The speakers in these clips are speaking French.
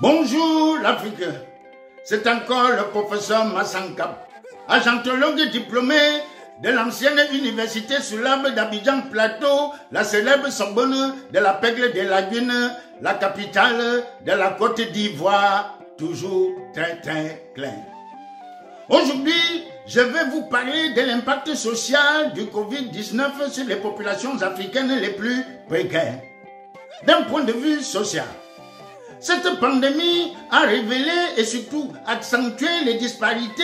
Bonjour l'Afrique, c'est encore le professeur Massankap, agentologue diplômé de l'ancienne université Soulab d'Abidjan Plateau, la célèbre Sorbonne de la Pègle des Lagunes, la capitale de la Côte d'Ivoire, toujours très clair. Aujourd'hui, je vais vous parler de l'impact social du Covid-19 sur les populations africaines les plus précaires. D'un point de vue social, cette pandémie a révélé et surtout accentué les disparités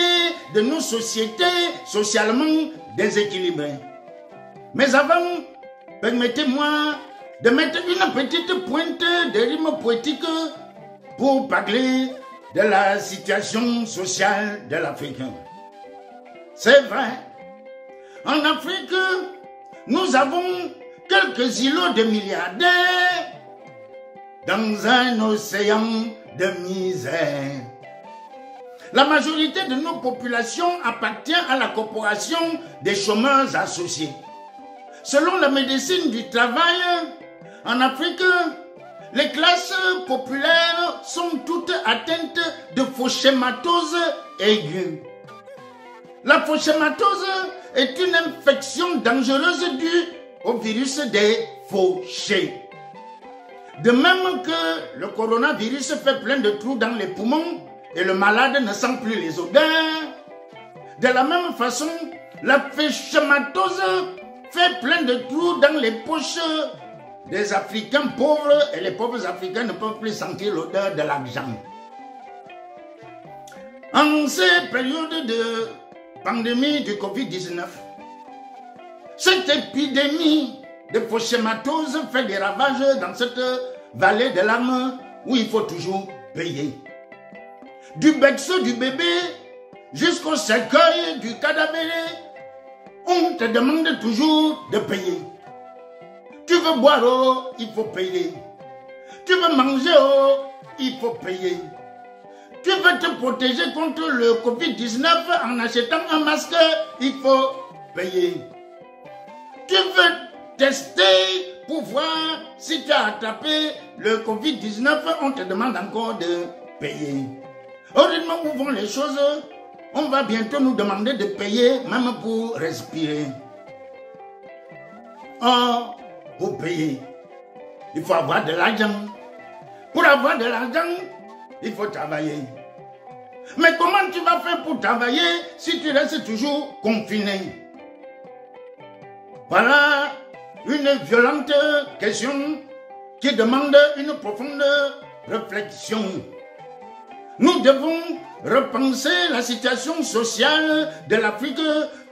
de nos sociétés socialement déséquilibrées. Mais avant, permettez-moi de mettre une petite pointe de rime poétique pour parler de la situation sociale de l'Afrique. C'est vrai, en Afrique, nous avons quelques îlots de milliardaires dans un océan de misère. La majorité de nos populations appartient à la corporation des chômeurs associés. Selon la médecine du travail, en Afrique, les classes populaires sont toutes atteintes de fauchématose aiguë. La fauchématose est une infection dangereuse due au virus des fauchés. De même que le coronavirus fait plein de trous dans les poumons et le malade ne sent plus les odeurs, de la même façon, la fauchématose fait plein de trous dans les poches des Africains pauvres et les pauvres Africains ne peuvent plus sentir l'odeur de l'argent. En ces périodes de pandémie du Covid-19, cette épidémie de fauchématose fait des ravages dans cette vallée de larmes où il faut toujours payer. Du berceau du bébé jusqu'au cercueil du cadavre, on te demande toujours de payer. Tu veux boire, oh, il faut payer. Tu veux manger, oh, il faut payer. Tu veux te protéger contre le Covid-19 en achetant un masque, il faut payer. Tu veux tester pour voir si tu as attrapé le Covid-19, on te demande encore de payer. Au rythme où vont les choses, on va bientôt nous demander de payer même pour respirer. Or, pour payer, il faut avoir de l'argent. Pour avoir de l'argent, il faut travailler. Mais comment tu vas faire pour travailler si tu restes toujours confiné? Voilà une violente question qui demande une profonde réflexion. Nous devons repenser la situation sociale de l'Afrique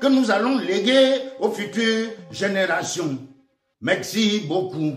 que nous allons léguer aux futures générations. Merci beaucoup.